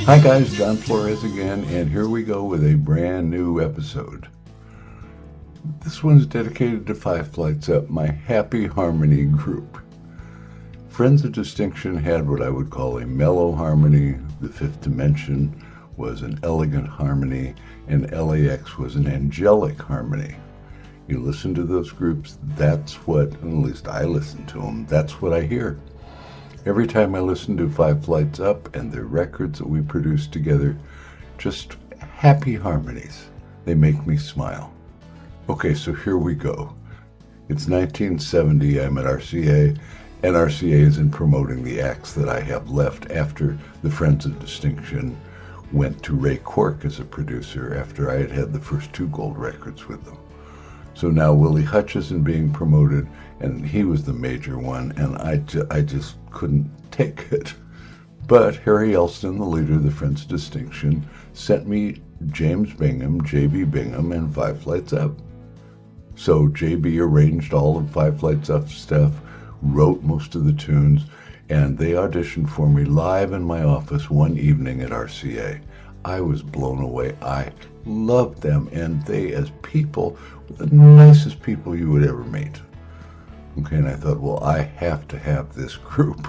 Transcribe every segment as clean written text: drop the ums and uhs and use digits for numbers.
Hi guys, John Florez again, and here we go with a brand new episode. This one's dedicated to Five Flights Up, my happy harmony group. Friends of Distinction had what I would call a mellow harmony, the Fifth Dimension was an elegant harmony, and LAX was an angelic harmony. You listen to those groups, that's what, at least I listen to them, that's what I hear. Every time I listen to Five Flights Up and their records that we produce together, just happy harmonies. They make me smile. Okay, so here we go. It's 1970, I'm at RCA, and RCA isn't promoting the acts that I have left after the Friends of Distinction went to Ray Cork as a producer after I had had the first two gold records with them. So now Willie Hutch isn't being promoted, and he was the major one, and I just couldn't take it. But Harry Elston, the leader of the Friends of Distinction, sent me James Bingham, J.B. Bingham, and Five Flights Up. So J.B. arranged all of Five Flights Up stuff, wrote most of the tunes, and they auditioned for me live in my office one evening at RCA. I was blown away. I loved them, and they, as people, were the nicest people you would ever meet. Okay, and I thought, well, I have to have this group.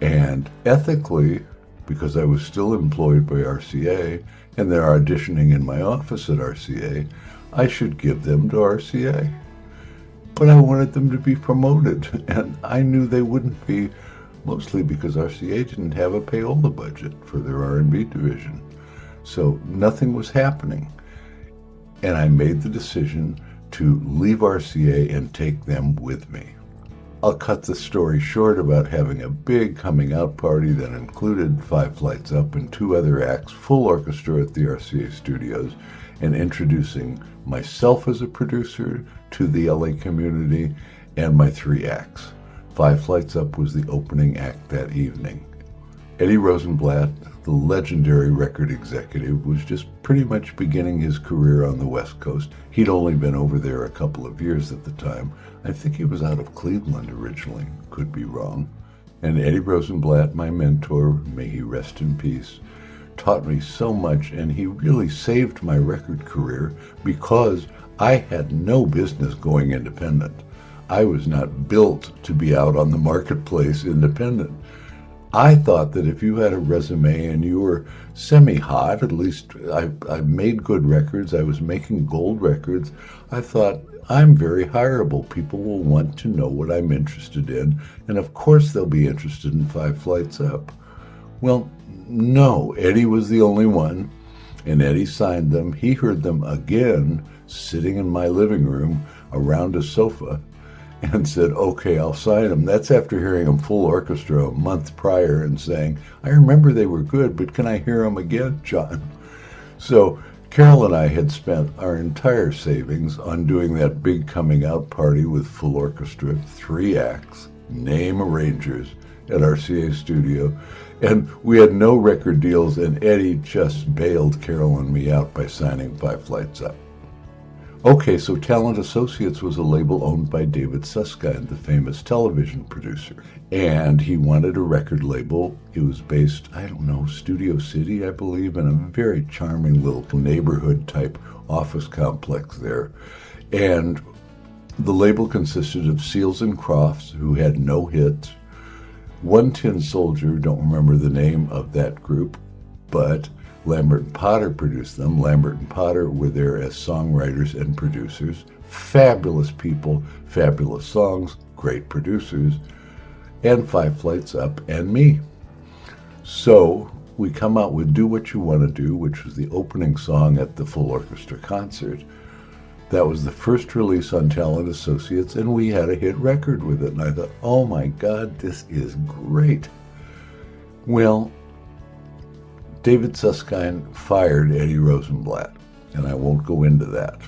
And ethically, because I was still employed by RCA, and they're auditioning in my office at RCA, I should give them to RCA. But I wanted them to be promoted, and I knew they wouldn't be, mostly because RCA didn't have a payola budget for their R&B division. So nothing was happening. And I made the decision to leave RCA and take them with me. I'll cut the story short about having a big coming out party that included Five Flights Up and two other acts, full orchestra at the RCA studios, and introducing myself as a producer to the LA community and my three acts. Five Flights Up was the opening act that evening. Eddie Rosenblatt, the legendary record executive, was just pretty much beginning his career on the West Coast. He'd only been over there a couple of years at the time. I think he was out of Cleveland originally, could be wrong. And Eddie Rosenblatt, my mentor, may he rest in peace, taught me so much, and he really saved my record career because I had no business going independent. I was not built to be out on the marketplace independent. I thought that if you had a resume and you were semi-hot, at least I made good records, I was making gold records, I thought, I'm very hireable. People will want to know what I'm interested in, and of course they'll be interested in Five Flights Up. Well, no, Eddie was the only one, and Eddie signed them. He heard them again sitting in my living room around a sofa, and said, okay, I'll sign them. That's after hearing them full orchestra a month prior and saying, I remember they were good, but can I hear them again, John? So Carol and I had spent our entire savings on doing that big coming out party with full orchestra, three acts, name arrangers at RCA studio, and we had no record deals, and Eddie just bailed Carol and me out by signing Five Flights Up. Okay, so Talent Associates was a label owned by David Susskind, the famous television producer. And he wanted a record label. It was based, I don't know, Studio City, I believe, in a very charming little neighborhood-type office complex there. And the label consisted of Seals and Crofts, who had no hits, One Tin Soldier, don't remember the name of that group, but Lambert and Potter produced them. Lambert and Potter were there as songwriters and producers. Fabulous people, fabulous songs, great producers, and Five Flights Up and me. So we come out with Do What You Want to Do, which was the opening song at the full orchestra concert. That was the first release on Talent Associates, and we had a hit record with it. And I thought, oh my God, this is great. Well, David Susskind fired Eddie Rosenblatt, and I won't go into that.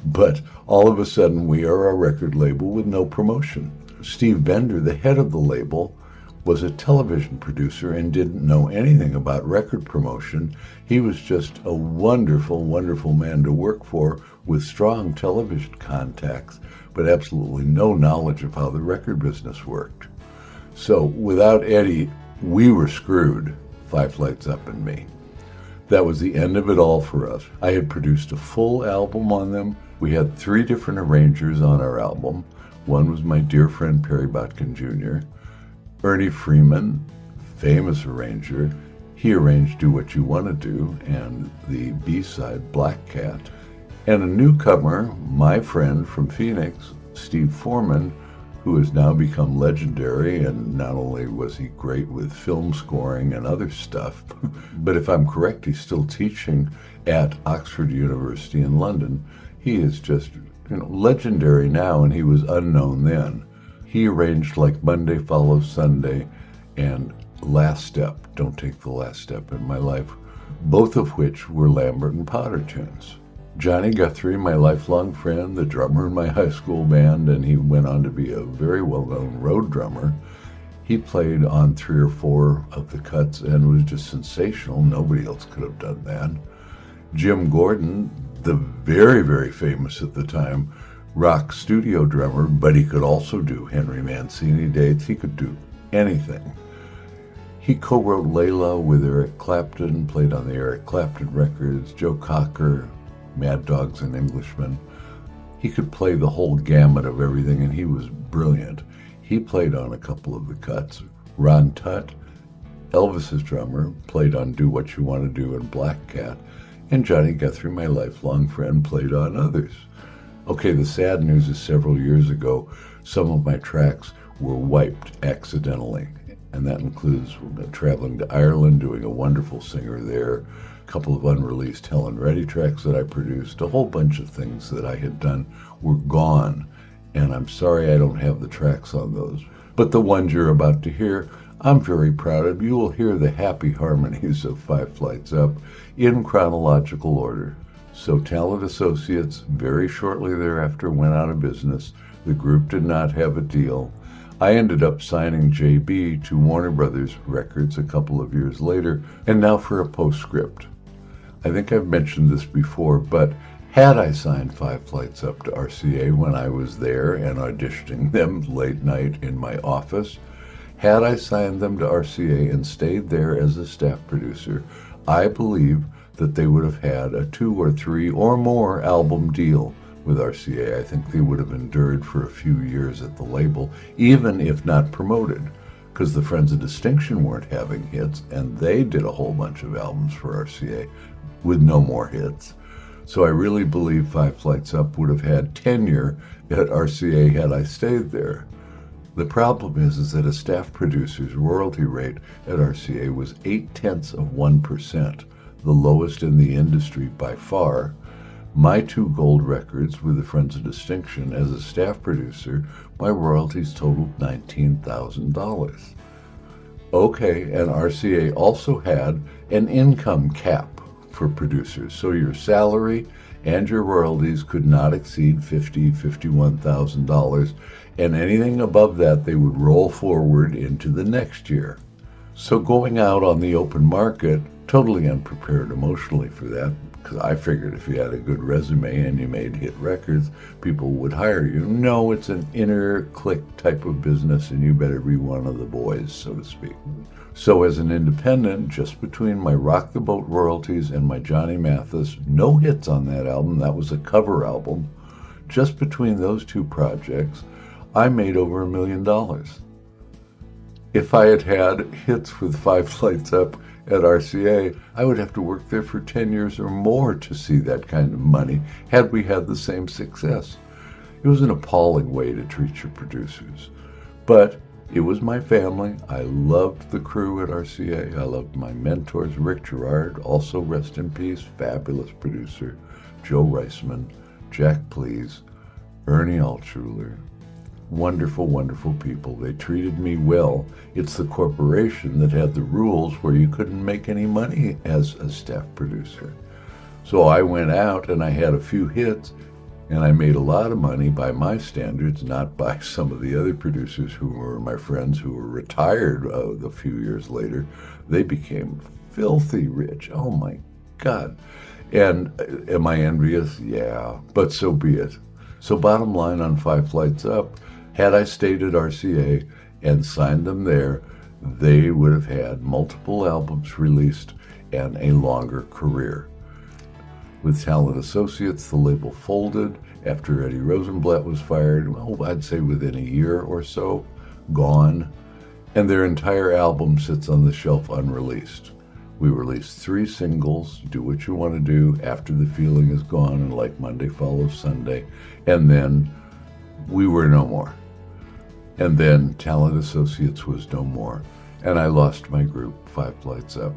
But all of a sudden, we are a record label with no promotion. Steve Bender, the head of the label, was a television producer and didn't know anything about record promotion. He was just a wonderful, wonderful man to work for with strong television contacts, but absolutely no knowledge of how the record business worked. So without Eddie, we were screwed. Five Flights Up and me. That was the end of it all for us. I had produced a full album on them. We had 3 different arrangers on our album. One was my dear friend Perry Botkin Jr., Ernie Freeman, famous arranger. He arranged Do What You Want to Do and the B-side Black Cat. And a newcomer, my friend from Phoenix, Steve Foreman, who has now become legendary, and not only was he great with film scoring and other stuff, but if I'm correct, he's still teaching at Oxford University in London. He is just, legendary now, and he was unknown then. He arranged like Monday Follows Sunday and Last Step, Don't Take the Last Step in My Life, both of which were Lambert and Potter tunes. Johnny Guthrie, my lifelong friend, the drummer in my high school band, and he went on to be a very well-known road drummer. He played on 3 or 4 of the cuts and was just sensational. Nobody else could have done that. Jim Gordon, the very, very famous at the time rock studio drummer, but he could also do Henry Mancini dates. He could do anything. He co-wrote Layla with Eric Clapton, played on the Eric Clapton records, Joe Cocker, Mad Dogs and Englishmen. He could play the whole gamut of everything, and he was brilliant. He played on a couple of the cuts. Ron Tutt, Elvis's drummer, played on Do What You Want to Do and Black Cat, and Johnny Guthrie, my lifelong friend, played on others. Okay, the sad news is several years ago, some of my tracks were wiped accidentally, and that includes traveling to Ireland, doing A Wonderful Singer there, a couple of unreleased Helen Reddy tracks that I produced, a whole bunch of things that I had done were gone, and I'm sorry I don't have the tracks on those. But the ones you're about to hear, I'm very proud of. You will hear the happy harmonies of Five Flights Up in chronological order. So Talent Associates very shortly thereafter went out of business. The group did not have a deal. I ended up signing JB to Warner Brothers Records a couple of years later, and now for a postscript. I think I've mentioned this before, but had I signed Five Flights Up to RCA when I was there and auditioning them late night in my office, had I signed them to RCA and stayed there as a staff producer, I believe that they would have had a 2 or 3 or more album deal with RCA. I think they would have endured for a few years at the label, even if not promoted, because the Friends of Distinction weren't having hits, and they did a whole bunch of albums for RCA with no more hits. So I really believe Five Flights Up would have had tenure at RCA had I stayed there. The problem is that a staff producer's royalty rate at RCA was 0.8%, the lowest in the industry by far. My 2 gold records with the Friends of Distinction as a staff producer, my royalties totaled $19,000. Okay, and RCA also had an income cap for producers, so your salary and your royalties could not exceed $51,000, and anything above that they would roll forward into the next year. So going out on the open market, totally unprepared emotionally for that, because I figured if you had a good resume and you made hit records, people would hire you. No, it's an inner clique type of business, and you better be one of the boys, so to speak. So as an independent, just between my Rock the Boat royalties and my Johnny Mathis, no hits on that album, that was a cover album, just between those 2 projects, I made over $1 million. If I had had hits with Five Flights Up at RCA, I would have to work there for 10 years or more to see that kind of money, had we had the same success. It was an appalling way to treat your producers. But it was my family. I loved the crew at RCA. I loved my mentors, Rick Gerard, also rest in peace, fabulous producer, Joe Reisman, Jack Please, Ernie Altshuler. Wonderful, wonderful people. They treated me well. It's the corporation that had the rules where you couldn't make any money as a staff producer. So I went out and I had a few hits, and I made a lot of money by my standards, not by some of the other producers who were my friends who were retired a few years later. They became filthy rich. Oh my God. And am I envious? Yeah, but so be it. So bottom line on Five Flights Up, had I stayed at RCA and signed them there, they would have had multiple albums released and a longer career. With Talent Associates, the label folded after Eddie Rosenblatt was fired, well, I'd say within a year or so, gone, and their entire album sits on the shelf unreleased. We released 3 singles, Do What You Want to Do, After the Feeling Is Gone, and Like Monday Follows Sunday, and then we were no more. And then Talent Associates was no more, and I lost my group, 5 Flights Up,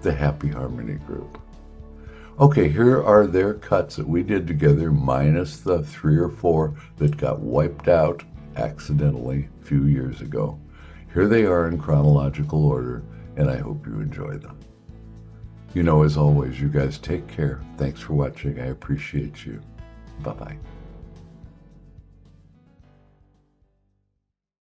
the Happy Harmony group. Okay, here are their cuts that we did together, minus the 3 or 4 that got wiped out accidentally a few years ago. Here they are in chronological order, and I hope you enjoy them. You know, as always, you guys take care. Thanks for watching. I appreciate you. Bye-bye.